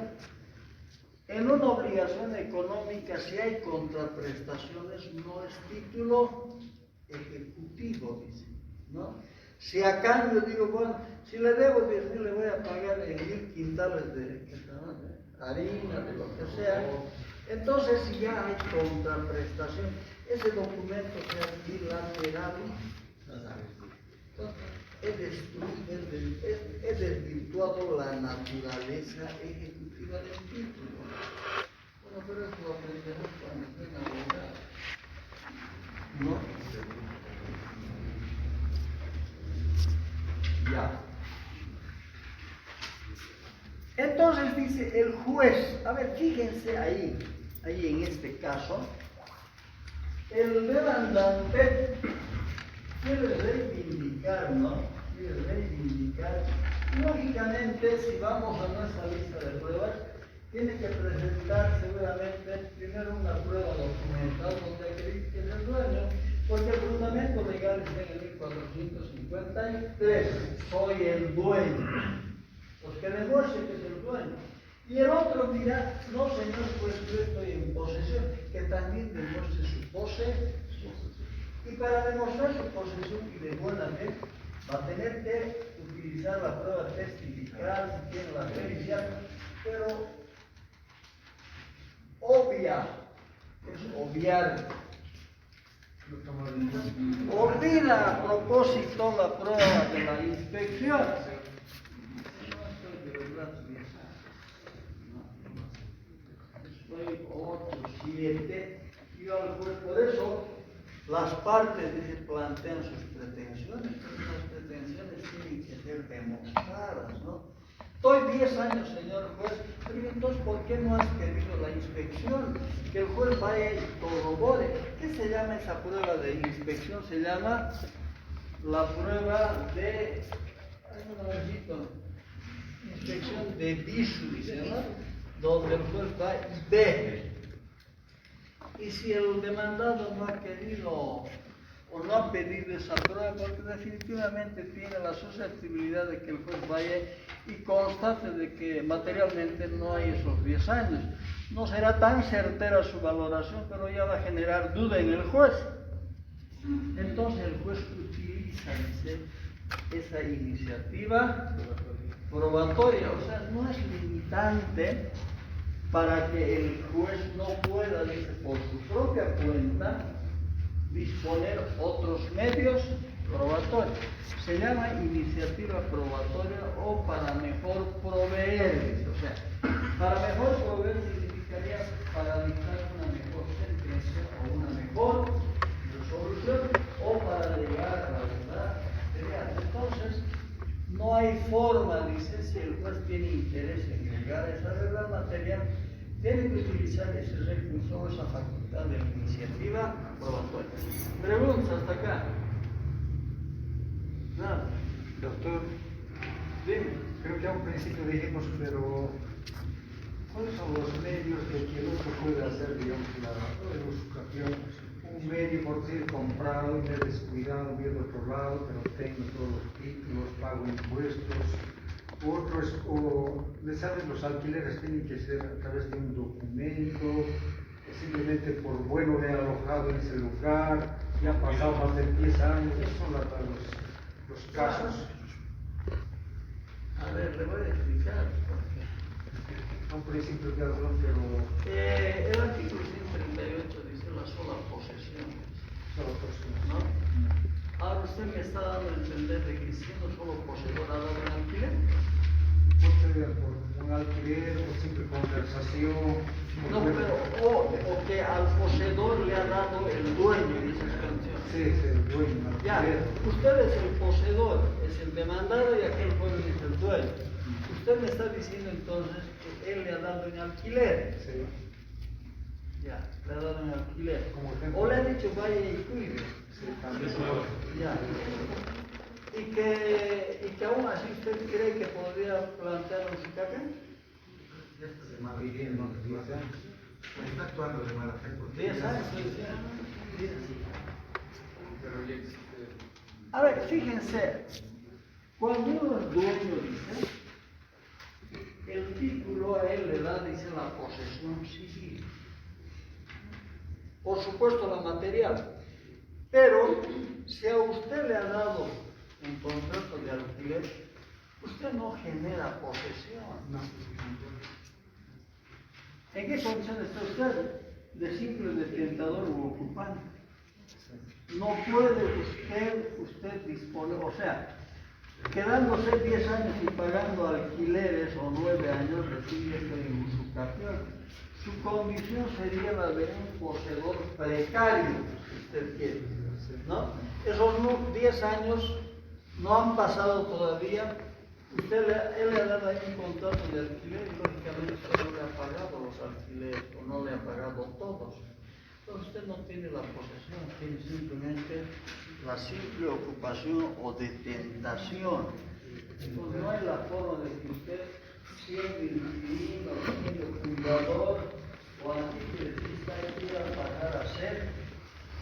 En una obligación económica, si hay contraprestaciones, no es título ejecutivo, dice, ¿no? Si a cambio digo, bueno, si le debo 10.000, le voy a pagar en 1.000 quintales de harina, de lo que sea, entonces si ya hay contraprestación, ese documento sea bilateral, he desvirtuado la naturaleza ejecutiva del título. Bueno, pero eso lo aprenderemos cuando estén abogados, ¿no? Ya. Entonces dice el juez, a ver, fíjense ahí en este caso, el demandante quiere reivindicar, ¿no? Quiere reivindicar. Lógicamente, si vamos a nuestra lista de pruebas, tiene que presentar seguramente primero una prueba documental donde acredite que es el dueño, porque el fundamento legal está en el 1453, soy el dueño. Pues que demuestre que es el dueño. Y el otro dirá, no señor, pues yo estoy en posesión, que también demuestre su posesión. Y para demostrar su posesión y de buena fe, va a tener que utilizar la prueba testifical, si tiene la pericial, pero obvia, es obviar. Olvida a propósito la prueba de la inspección. estoy 8, 7, yo al juez, por eso las partes dice, plantean sus pretensiones, pero las pretensiones tienen que ser demostradas, ¿no? Estoy 10 años, señor juez, pero entonces, ¿por qué no has pedido la inspección? Que el juez vaya y corrobore. ¿Qué se llama esa prueba de inspección? Se llama la prueba de, inspección de visu, dice, ¿no? Donde el juez va y ve. Y si el demandado no ha querido o no ha pedido esa prueba, porque definitivamente tiene la susceptibilidad de que el juez vaya y constate de que materialmente no hay esos 10 años. No será tan certera su valoración, pero ya va a generar duda en el juez. Entonces el juez utiliza, dice, esa iniciativa probatoria, o sea, no es limitante para que el juez no pueda, dice, por su propia cuenta, disponer otros medios probatorios. Se llama iniciativa probatoria o para mejor proveer, dice. O sea, para mejor proveer significaría para dictar una mejor sentencia o una mejor resolución o para llegar a la verdad material. Entonces, no hay forma, dice, si el juez tiene interés en llegar a esa verdad material, tiene que utilizar ese recurso o esa facultad de iniciativa probatoria. Preguntas hasta acá. Nada. Doctor, Dime. creo que a un principio dijimos, pero ¿cuáles son los medios de que el otro puede hacer, digamos, la usucapión? Un medio por decir comprado y me he descuidado, voy al otro lado, pero tengo todos los títulos, pago impuestos. Otro es, o le saben, los alquileres tienen que ser a través de un documento, simplemente por bueno le he alojado en ese lugar, ya han pasado más de 10 años, esos son los casos. A ver, le voy a explicar. A un principio claro, ¿no? Pero El artículo 138 dice la sola posesión, solo personas. ¿no? Ahora usted me está dando a entender de que siendo solo poseedor ha dado un alquiler. Puede ser por un alquiler o simple conversación. No, pero o que al poseedor le ha dado el dueño de esa canción. Sí, es el dueño. Ya, alquiler. usted es el poseedor, es el demandado y aquel pueblo es el dueño. Usted me está diciendo entonces que él le ha dado un alquiler. Sí. Ya, le ha dado un alquiler. Como ejemplo. O le ha dicho vaya y cuide. Sí, también. Ya. Y que aún así usted cree que podría plantear un usucapión. Ya está de mala vivienda, 10 años. Está actuando de mala fe. 10 años, sí. Pero ya existe. A ver, fíjense, cuando uno es dueño, dice, el título a él le da, dice, la posesión civil. Por supuesto, la material. Pero, si a usted le ha dado un contrato de alquiler, usted no genera posesión. No. ¿En qué condición está usted? De simple detentador u ocupante. No puede usted disponer, o sea, quedándose 10 años y pagando alquileres o 9 años, recibe el usucapión. Su condición sería la de un poseedor precario, si usted quiere, ¿no? Esos 10 años no han pasado todavía. Él le ha dado ahí un contrato de alquiler y lógicamente usted no le ha pagado los alquileres o no le ha pagado todos. Entonces usted no tiene la posesión, tiene simplemente la simple ocupación o detentación. Entonces no hay la forma de que usted, siendo inquilino, siendo fundador o anticristista, quiera pasar a ser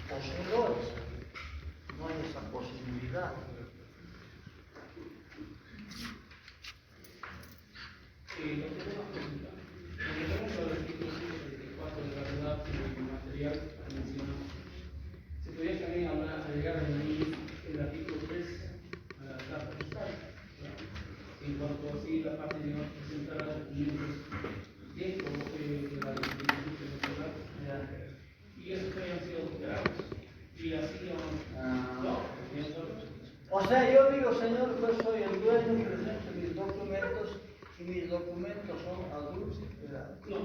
poseedores. No hay esa posibilidad. Lo que tenemos al artículo 134 de la verdad material mencionado. Se podría también agregar el artículo 3 a la carta postal, en cuanto a si la parte de presentar documentos dentro de la distribución nacional, y esos que hayan sido superados, y así O sea, yo digo, señor, yo soy el dueño, presento mis documentos y mis documentos son adultos. No,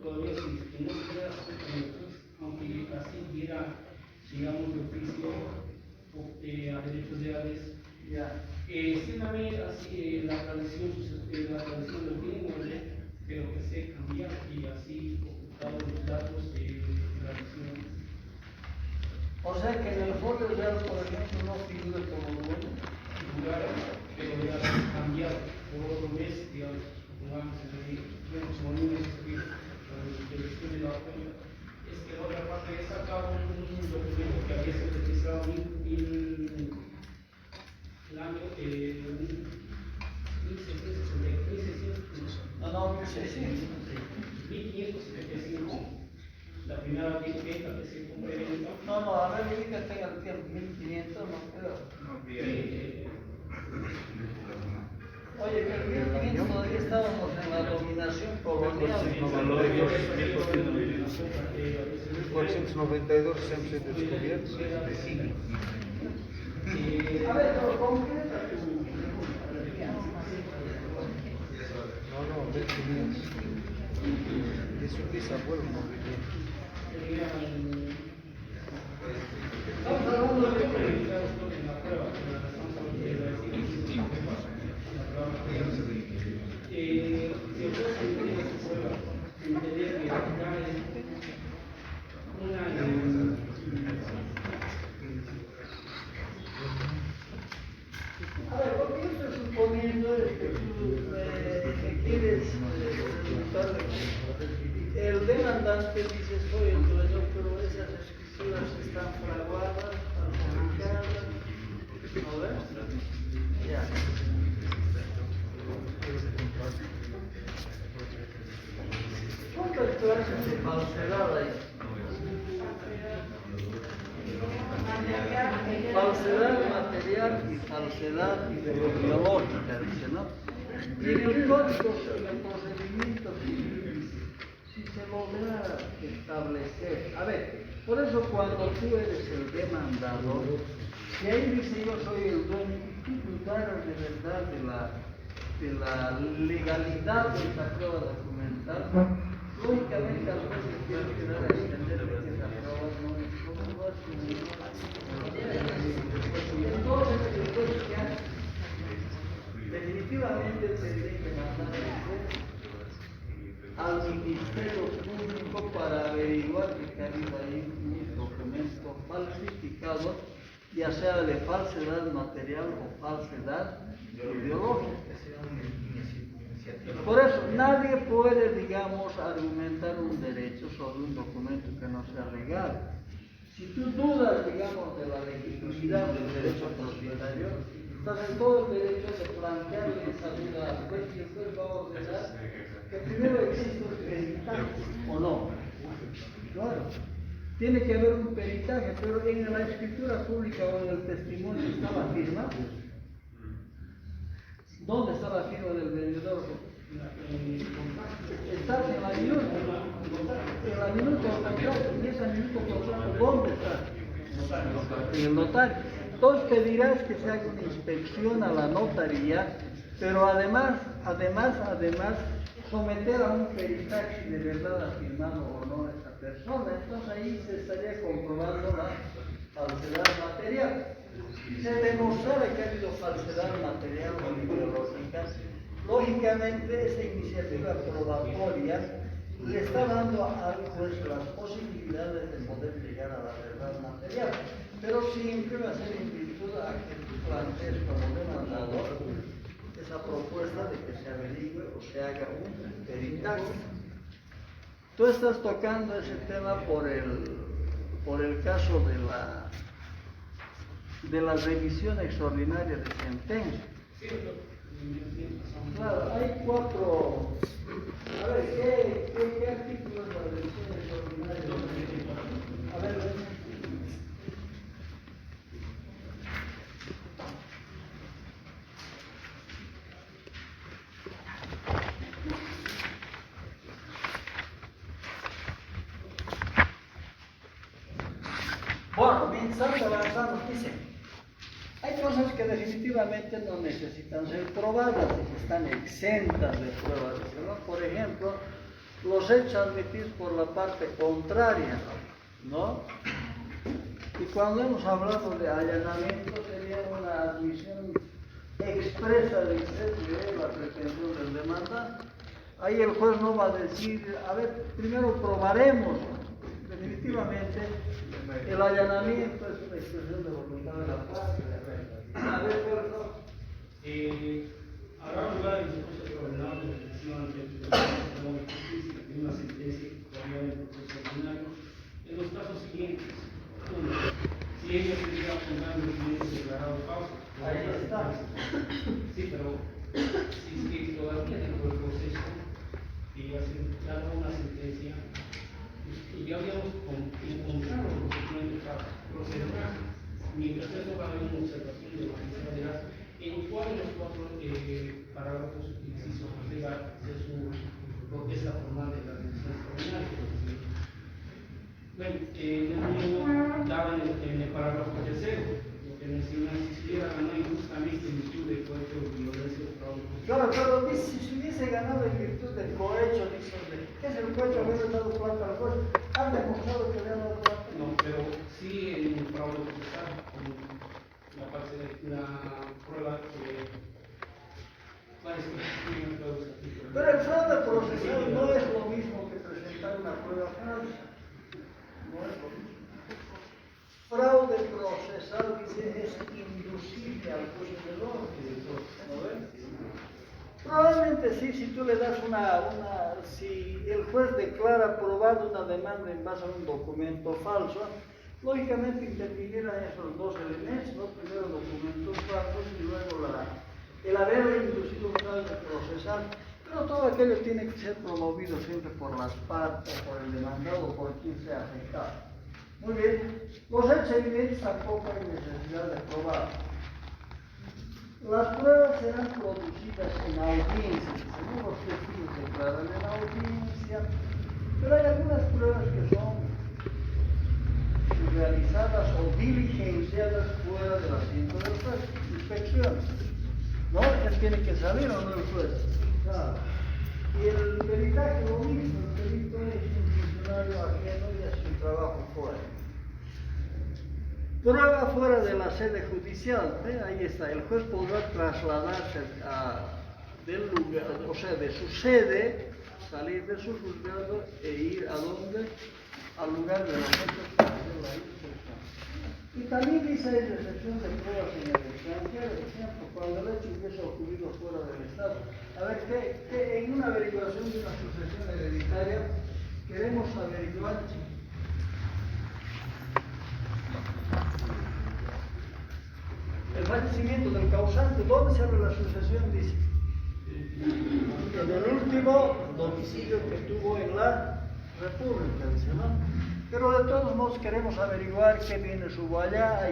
todavía si no se puede hacer documentos, aunque así diera, digamos, de oficio a derechos reales. Ya. Sí va a haber así la tradición del bien inmueble, pero que se cambia y así ocultados los datos de la tradición. O sea que en el folio real, por ejemplo, no figura como dueño. Lugar, pero ya cambiar por otro mes, digamos, pongamos como lunes, de después de la cuenta. Es que la otra parte he sacado un documento que había sido registrado en el año 1575, la primera venta que se complementa. No, a ver, ubícate en el tiempo, 1500, no creo. Oye, pero en 1500 todavía estábamos en la dominación colonial. 492 sempre descobertos. A ver, pero concreta tu... No, 1500. Es un bisabuelo, no Estamos hablando de... A ver, porque yo estoy suponiendo que tú me quieres resultar el demandante dice soy el dueño, pero esas escrituras están fraguadas, falsificadas, ¿no ves? Ya. ¿Cuántas clases de falsedad hay? Falsedad material y falsedad ideológica, dice, ¿no? Y en el código, en el procedimiento civil, si se logra establecer, a ver, por eso cuando tú eres el demandador, si ahí dice yo soy el dueño, y tú dudaras de verdad de la legalidad de esa prueba documental, lógicamente al juez le tiene que dar a entender que esa prueba no es entonces el juez que hace, definitivamente tendría que mandar al Ministerio Público para averiguar que ha habido ahí un documento falsificado, ya sea de falsedad material o falsedad ideológica. Por eso, nadie puede, digamos, argumentar un derecho sobre un documento que no sea legal. Si tú dudas, digamos, de la legitimidad del derecho propietario, estás en todo el derecho de plantearle esa duda al juez y el juez va a ordenar que primero existe un peritaje, ¿o no? Claro. Tiene que haber un peritaje, pero en la escritura pública o en el testimonio está la firma. ¿Dónde está la firma del vendedor? Está en la minuta. En la minuta o contrato. ¿Y esa minuta o contrato dónde está? En el notario. Entonces pedirás que se haga una inspección a la notaría, pero además, someter a un peritaje si de verdad ha firmado o no esa persona. Entonces ahí se estaría comprobando la falsedad material. Si se demostrara que ha habido falsedad material o ideológica, lógicamente esa iniciativa probatoria le está dando al juez las posibilidades de poder llegar a la verdad material, pero siempre va a ser en virtud a que tú plantees como demandador esa propuesta de que se averigüe o se haga un peritaje. Tú estás tocando ese tema por el caso de la revisión extraordinaria de sentencia. Claro, hay 4. A ver, ¿qué artículo es la revisión extraordinaria? A ver, bueno, bien, estamos avanzando, dice. Hay cosas cosas que definitivamente no necesitan ser probadas y que están exentas de pruebas, ¿no? Por ejemplo, los hechos admitidos por la parte contraria, ¿no? Y cuando hemos hablado de allanamiento sería una admisión expresa de la pretensión del demandante. Ahí el juez no va a decir, a ver, primero probaremos. Definitivamente el allanamiento es una expresión de voluntad de la parte. A ver, perdón. Habrá lugar en su proceso ordenado de elección ante el Tribunal de Justicia de una sentencia todavía en el proceso ordinario en los casos siguientes. Uno, si ella se llega a fundar un documento declarado falso. Ahí está. Sí, pero si es que todavía dentro del proceso ya se dado una sentencia y ya habíamos encontrado los documentos para proceder. Mientras eso va a haber una observación de la fiscalía en cuál de los cuatro parágrafos incisos va a ser su protesta formal de la decisión extraordinaria. Bueno, no daba en el parágrafo tercero, lo que menciona si se hubiera ganado injustamente en virtud de cohecho o violencia o fraude. Claro, pero dice, si se hubiese ganado en virtud del cohecho, dice, ¿qué es el cohecho? Haberle dado plata al juez. ¿Han demostrado que le han dado plata? No, pero sí en el fraude procesal, con la parte de la prueba que parece que no puedo usar. Pero el fraude procesal no es lo mismo que presentar una prueba falsa. No es lo mismo. Fraude procesal, dice, es inducible al juez del orden. ¿No ven? Probablemente sí, si tú le das si el juez declara aprobada una demanda en base a un documento falso, lógicamente intervinieran esos dos elementos, ¿no? Primero documentos falsos y luego el haberle inducido un fraude procesal. Pero todo aquello tiene que ser promovido siempre por las partes, por el demandado, por quien sea afectado. Muy bien, los hechos evidentes tampoco hay necesidad de probar. Las pruebas serán producidas en audiencia, según los testigos declaran en audiencia, pero hay algunas pruebas que son realizadas o diligenciadas fuera del asiento del juez, inspecciones. ¿No? Él tiene que salir o no el juez. Claro. Y el peritaje lo mismo, el perito es un funcionario ajeno y hace un trabajo fuera. Prueba fuera de la sede judicial, ahí está, el juez podrá trasladarse del lugar, o sea, de su sede, salir de su juzgado e ir a donde, al lugar de los hechos para hacer la inspección. Y también dice la excepción de pruebas en el extranjero, por ejemplo, cuando el hecho hubiese ocurrido fuera del Estado. A ver, que en una averiguación de una sucesión hereditaria queremos averiguar el fallecimiento del causante. ¿Dónde se abre la sucesión? Dice, en el último domicilio que tuvo en la República, dice, ¿no? Pero de todos modos queremos averiguar qué bienes hubo allá,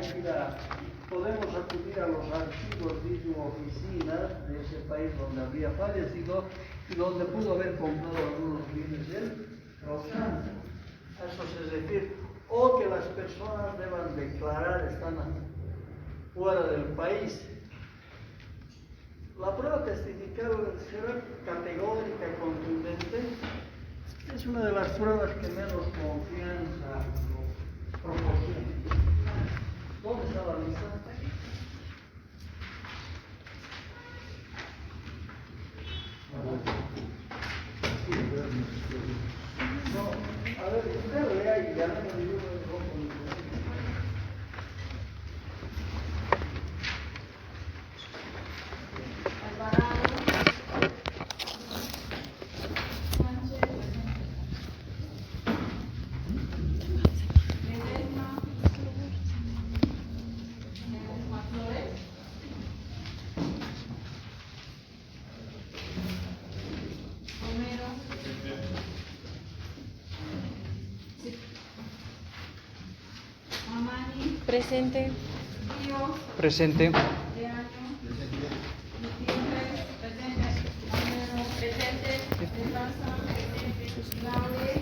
podemos acudir a los archivos de su oficina de ese país donde habría fallecido y donde pudo haber comprado algunos bienes del causante. Eso es decir, o que las personas deban declarar están fuera del país. La prueba testifical será categórica, contundente. Es una de las pruebas que menos confianza proporciona. ¿Dónde está la lista? No, a ver, usted lea y ya no me digo cómo. Presente. Ríos. Presente. De Año. Gutiérrez. Presente. Romero. Presente. De Plaza. Presente. Laure.